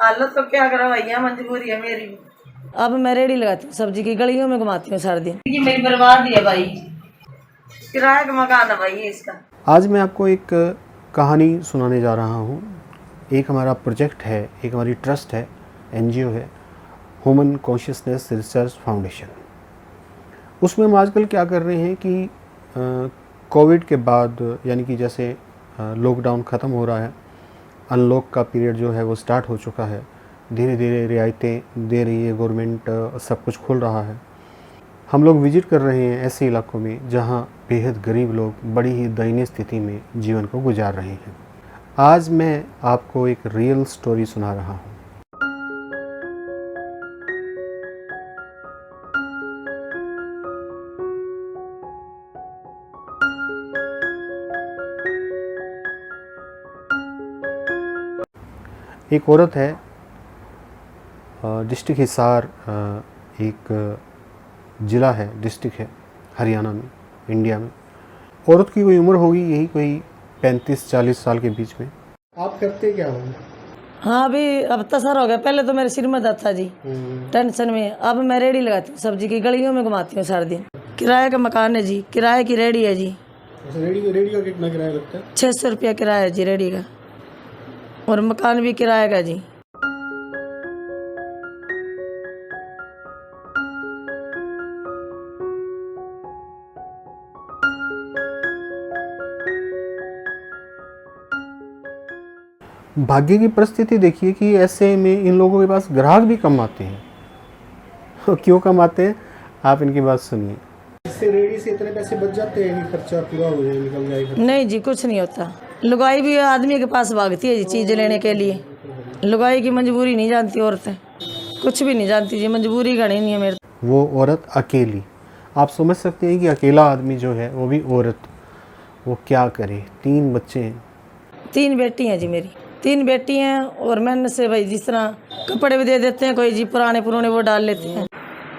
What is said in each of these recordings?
हालत तो क्या करा भैया, मजबूरी है मेरी। अब मैं रेडी लगाती हूँ सब्जी की, गलियों में घुमाती हूँ सारा दिन। ये मेरी बर्बादी है भाई, किराए का मकान है भाई इसका। आज मैं आपको एक कहानी सुनाने जा रहा हूँ। एक हमारा प्रोजेक्ट है, एक हमारी ट्रस्ट है, एनजीओ है, ह्यूमन कॉन्शियसनेस रिसर्च फाउंडेशन। उसमें हम आजकल क्या कर रहे हैं कि कोविड के बाद, यानी कि जैसे लॉकडाउन ख़त्म हो रहा है, अनलॉक का पीरियड जो है वो स्टार्ट हो चुका है, धीरे धीरे रियायतें दे रही है गवर्नमेंट, सब कुछ खुल रहा है। हम लोग विजिट कर रहे हैं ऐसे इलाकों में जहां बेहद गरीब लोग बड़ी ही दयनीय स्थिति में जीवन को गुजार रहे हैं। आज मैं आपको एक रियल स्टोरी सुना रहा हूं। एक औरत है, डिस्ट्रिक्ट हिसार एक ज़िला है, डिस्ट्रिक्ट है हरियाणा में, इंडिया में। औरत की कोई उम्र होगी यही कोई 35-40 साल के बीच में। आप करते क्या हो? हाँ अभी अब तसर हो गया, पहले तो मेरे सिर में दर्द था जी, टेंशन में। अब मैं रेडी लगाती हूँ सब्जी की, गलियों में घुमाती हूँ सारा दिन। किराए का मकान है जी, किराए की रेडी है जी। रेडी का कितना किराया लगता है? 600 रुपया किराया है जी रेडी का, और मकान भी किराए का जी। भाग्य की परिस्थिति देखिए कि ऐसे में इन लोगों के पास ग्राहक भी कम आते हैं। क्यों कम आते हैं, आप इनकी बात सुनिए। इससे रेडी से इतने पैसे बच जाते हैं कि खर्चा पूरा हो जाए, निकल जाएगा? नहीं जी, कुछ नहीं होता। लुगाई भी आदमी के पास भागती है जी चीज़ लेने के लिए। लुगाई की मजबूरी नहीं जानती औरतें, कुछ भी नहीं जानती जी, मजबूरी घनी नहीं है मेरे। वो औरत अकेली, आप समझ सकते हैं कि अकेला आदमी जो है वो भी औरत, वो क्या करे। 3 बच्चे हैं। 3 बेटी हैं जी मेरी, 3 बेटी हैं। और मैंने से भाई जिस तरह कपड़े भी दे देते हैं कोई जी, पुराने वो डाल लेते हैं।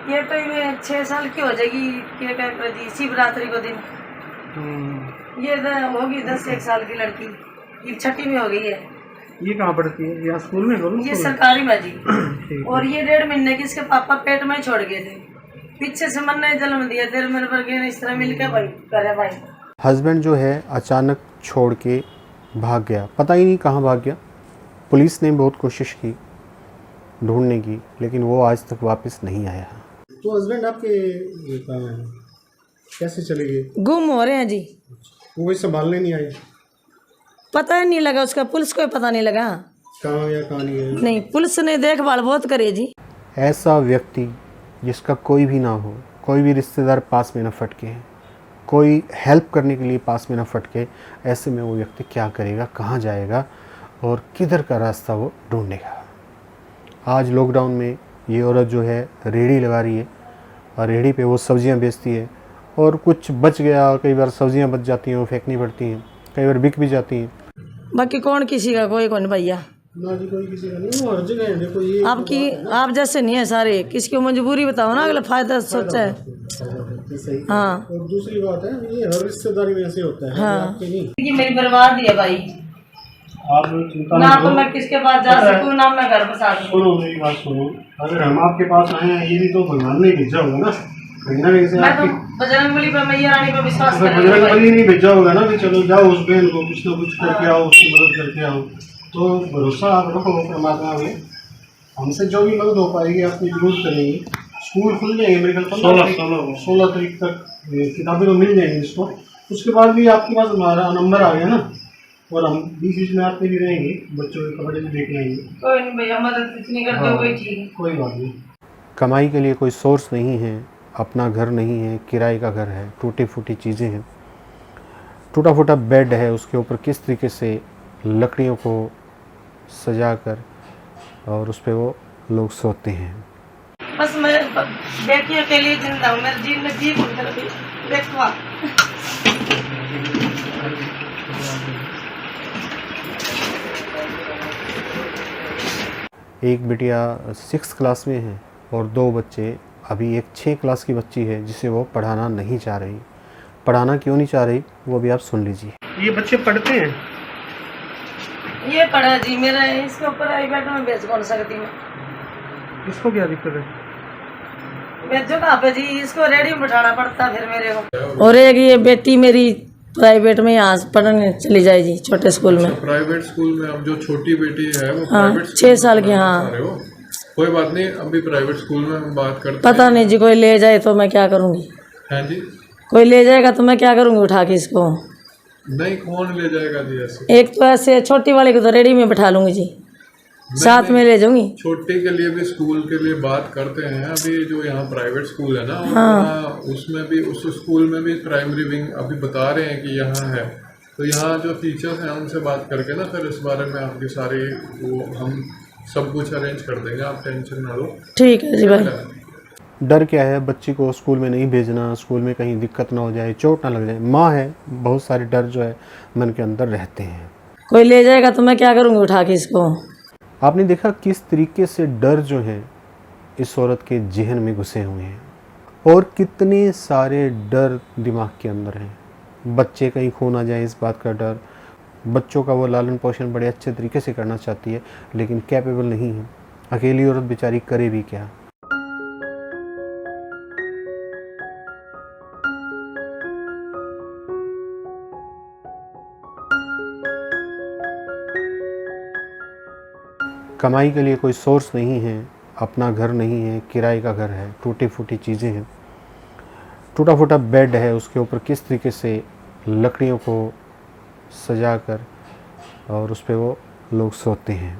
ये तो ये 6 साल की हो जाएगी, क्या कहते हैं जी, शिवरात्रि को दिन। ये होगी 10-1 साल की लड़की, ये 6ठी में हो गई है। ये कहाँ पढ़ती है? यहाँ स्कूल में? ये सरकारी में जी। और ये 1.5 महीने की इसके पापा पेट में छोड़ गए थे, पीछे से मन ने जन्म दिया, तेरे मेरे पर गए इस तरह मिल के भाई करे भाई। हस्बैंड जो है अचानक छोड़ के भाग गया, पता ही नहीं कहाँ भाग गया। पुलिस ने बहुत कोशिश की ढूंढने की, लेकिन वो आज तक वापस नहीं आया। तो हस्बैंड आपके कहाँ हैं? कैसे चले गए? गुम हो रहे हैं जी। वो कोई संभालने नहीं आए? पता ही नहीं लगा उसका, पुलिस को पता नहीं लगा कहाँ या कहाँ नहीं है। नहीं, पुलिस ने देखभाल बहुत करी जी। ऐसा व्यक्ति जिसका कोई भी ना हो, कोई भी रिश्तेदार पास में न फटके, कोई हेल्प करने के लिए पास में न फटके, ऐसे में वो व्यक्ति क्या करेगा, कहाँ जाएगा और किधर का रास्ता वो ढूंढेगा। आज लॉकडाउन में ये औरत जो है रेहड़ी लगा रही है, और रेहड़ी पे वो सब्जियां बेचती है, और कुछ बच गया, कई बार सब्जियां बच जाती हैं वो फेंकनी पड़ती हैं, कई बार बिक भी जाती हैं। बाकी कौन किसी का, कोई कौन भैया ना जी, कोई किसी का नहीं, वो हर जगह है। देखो ये आपकी, आप जैसे नहीं है सारे, किसकी मजबूरी बताओ ना, अगला फायदा सोचा है। हाँ, और दूसरी बात है, ये हर रिश्तेदारी में ऐसे होता है। हाँ, नहीं, ये मेरी बर्बादी है भाई। आप चिंता ना तो मैं किसके पास जा सकूँ, ना मैं घर बसा सकूँ। सुनो मेरी बात सुनो, अगर हम आपके पास आए हैं, ये भी तो भगवान ने भेजा होगा ना, कहीं ना कहीं से। मैं तो बजरंगबली पे, मैया रानी पे विश्वास कर रही हूँ। बजरंगबली नहीं भेजा होगा ना कि चलो जाओ उस बहन को कुछ ना कुछ करके आओ, उसकी मदद करके आओ। तो भरोसा आप रखो परमात्मा में, हमसे जो भी मदद हो पाएगी आपकी जरूर करेंगे। स्कूल खुल जाएंगे मेरे ख्याल 16 तारीख तक, किताबें तो मिल जाएंगी इसको। उसके बाद भी आपके पास हमारा नंबर आ गया ना, और हम बीच में आते भी रहेंगे, बच्चों के कपड़े भी देख लेंगे। कोई नहीं भैया, मदद इतनी करते हो कोई चीज, कोई बात नहीं। कमाई के लिए कोई सोर्स नहीं है, अपना घर नहीं है, किराए का घर है, टूटी फूटी चीज़ें हैं, टूटा फूटा बेड है, उसके ऊपर किस तरीके से लकड़ियों को सजा कर और उस पर वो लोग सोते हैं। बस मैं बेटियों के लिए जिंदा हूँ, मेरे जीवन में जी देखवा। एक बिटिया 6 क्लास में है और 2 बच्चे, अभी एक 6 क्लास की बच्ची है जिसे वो पढ़ाना नहीं चाह रही। पढ़ाना क्यों नहीं चाह रही वो भी आप सुन लीजिए। ये बच्चे पढ़ते हैं? ये पड़ा जी मेरा, इसके ऊपर प्राइवेट में भेज कौन सकती मैं। इसको क्या दिक्कत है? भेजो कहाँ पे जी, इसको रेडी में बैठाना पड़ता फिर मेरे को। और एक ये बेटी मेरी प्राइवेट में यहाँ पढ़ने चली जाए जी, छोटे स्कूल में। प्राइवेट स्कूल में अब जो छोटी बेटी है वो हाँ, प्राइवेट 6 साल की। हाँ, कोई बात नहीं, अभी प्राइवेट स्कूल में हम बात करते पता नहीं जी, कोई ले जाए तो मैं क्या करूँगी। हैं जी। कोई ले जाएगा तो मैं क्या करूँगी उठा के इसको। नहीं, कौन ले जाएगा जी ऐसे? एक तो ऐसे छोटी वाले को तो रेडी में बैठा लूंगी जी, साथ में ले जाऊंगी। छोटे के लिए भी स्कूल के लिए बात करते हैं। अभी जो यहाँ प्राइवेट स्कूल है ना, हाँ, उसमें भी, उस स्कूल में भी प्राइमरी विंग अभी बता रहे हैं कि यहाँ है। तो यहाँ जो टीचर्स हैं उनसे बात करके ना फिर इस बारे में आपकी सारी वो हम सब कुछ अरेंज कर देंगे, आप टेंशन ना लो। ठीक है जी भाई। डर क्या है, बच्ची को स्कूल में नहीं भेजना, स्कूल में कहीं दिक्कत ना हो जाए, चोट ना लग जाए। माँ है, बहुत सारे डर जो है मन के अंदर रहते हैं। कोई ले जाएगा तो मैं क्या करूँगी उठा के इसको। आपने देखा किस तरीके से डर जो है इस औरत के जहन में घुसे हुए हैं, और कितने सारे डर दिमाग के अंदर हैं। बच्चे कहीं खो ना जाए इस बात का डर, बच्चों का वो लालन पोषण बड़े अच्छे तरीके से करना चाहती है लेकिन कैपेबल नहीं है। अकेली औरत बेचारी करे भी क्या। कमाई के लिए कोई सोर्स नहीं है, अपना घर नहीं है, किराए का घर है, टूटी फूटी चीज़ें हैं, टूटा फूटा बेड है, उसके ऊपर किस तरीके से लकड़ियों को सजा कर और उस पर वो लोग सोते हैं।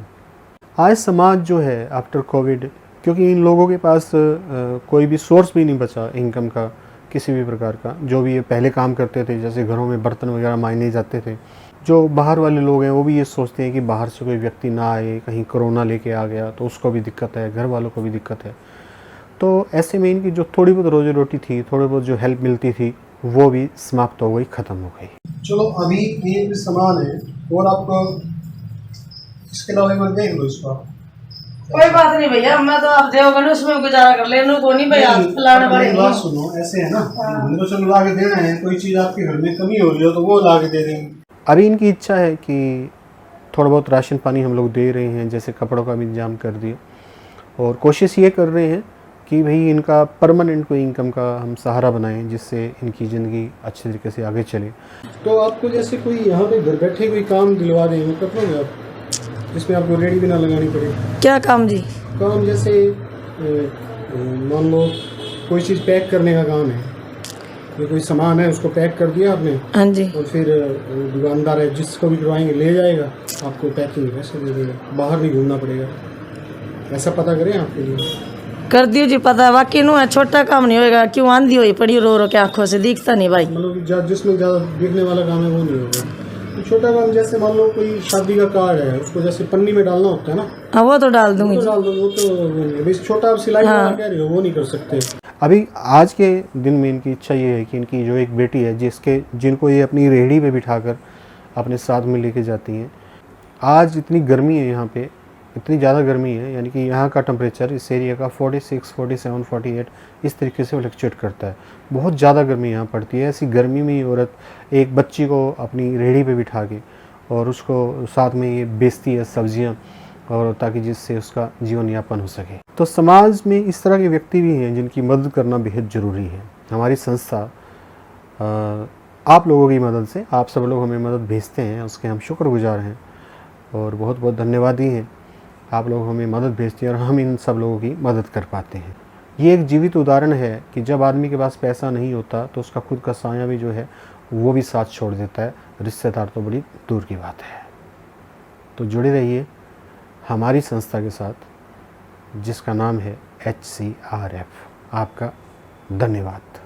आज समाज जो है आफ्टर कोविड, क्योंकि इन लोगों के पास कोई भी सोर्स भी नहीं बचा इनकम का किसी भी प्रकार का। जो भी ये पहले काम करते थे, जैसे घरों में बर्तन वगैरह मांजने जाते थे, जो बाहर वाले लोग हैं वो भी ये सोचते हैं कि बाहर से कोई व्यक्ति ना आए, कहीं कोरोना लेके आ गया तो उसको भी दिक्कत है, घर वालों को भी दिक्कत है। तो ऐसे में इनकी जो थोड़ी बहुत रोजी रोटी थी, थोड़ी बहुत जो हेल्प मिलती थी, वो भी समाप्त हो गई, ख़त्म हो गई। चलो अभी ये भी सामान है और आपको इसके अलावा एक बार देख लो इसको। कोई बात नहीं भैया, मैं तो आप देओगे ना उसमें गुजारा कर लेने को नहीं भैया, फलाने वाले बात सुनो, ऐसे है ना, हम तो चलो ला के देना है, कोई चीज़ आपके घर में कमी हो रही हो तो वो ला के दे देंगे। अभी इनकी इच्छा है कि थोड़ा बहुत राशन पानी हम लोग दे रहे हैं, जैसे कपड़ों का भी इंतजाम कर दिया, और कोशिश ये कर रहे हैं कि भाई इनका परमानेंट कोई इनकम का हम सहारा बनाएं, जिससे इनकी ज़िंदगी अच्छे तरीके से आगे चले। तो आपको जैसे कोई यहाँ पे घर बैठे कोई काम दिलवा दें, वो कर लोगे आप, जिसमें आपको रेडी भी ना लगानी पड़े? क्या काम जी? काम जैसे मान लो कोई चीज़ पैक करने का काम है, ये कोई सामान है उसको पैक कर दिया आपने, हाँ जी, और फिर दुकानदार है जिसको भी करवाएंगे ले जाएगा, आपको पैकिंग पैसे दे देगा, बाहर नहीं घूमना पड़ेगा। ऐसा पता करें आपके लिए? कर दियो जी पता, बाकी नो है, छोटा काम नहीं होएगा। क्यों आंधी हुई पड़ी रो रो के आंखों से दिखता नहीं भाई। मतलब जिसमें ज़्यादा दिखने वाला काम है वो नहीं होगा। तो छोटा काम जैसे मान लो कोई शादी का कार्ड है, उसको जैसे पन्नी में डालना होता है ना, हाँ वो तो डाल दूंगी तो डाल दो, वो तो छोटा आप सिलाई वाला कह रहे हो वो नहीं कर सकते। अभी आज के दिन में इनकी इच्छा ये है कि इनकी जो एक बेटी है जिनको ये अपनी रेहड़ी पे बिठाकर अपने साथ में लेके जाती हैं। आज इतनी गर्मी है यहाँ पे, इतनी ज़्यादा गर्मी है, यानी कि यहाँ का टेम्परेचर इस एरिया का 46, 47, 48 इस तरीके से फ्लक्चुएट करता है। बहुत ज़्यादा गर्मी यहाँ पड़ती है। ऐसी गर्मी में ये औरत एक बच्ची को अपनी रेहड़ी पे बिठा के और उसको साथ में ये बेचती है सब्जियाँ, और ताकि जिससे उसका जीवन यापन हो सके। तो समाज में इस तरह के व्यक्ति भी हैं जिनकी मदद करना बेहद ज़रूरी है। हमारी संस्था आप लोगों की मदद से, आप सब लोग हमें मदद भेजते हैं, उसके हम शुक्रगुजार हैं और बहुत बहुत धन्यवादी हैं। आप लोग हमें मदद भेजते हैं और हम इन सब लोगों की मदद कर पाते हैं। ये एक जीवित उदाहरण है कि जब आदमी के पास पैसा नहीं होता तो उसका खुद का साया भी जो है वो भी साथ छोड़ देता है, रिश्तेदार तो बड़ी दूर की बात है। तो जुड़े रहिए हमारी संस्था के साथ, जिसका नाम है HCRF। आपका धन्यवाद।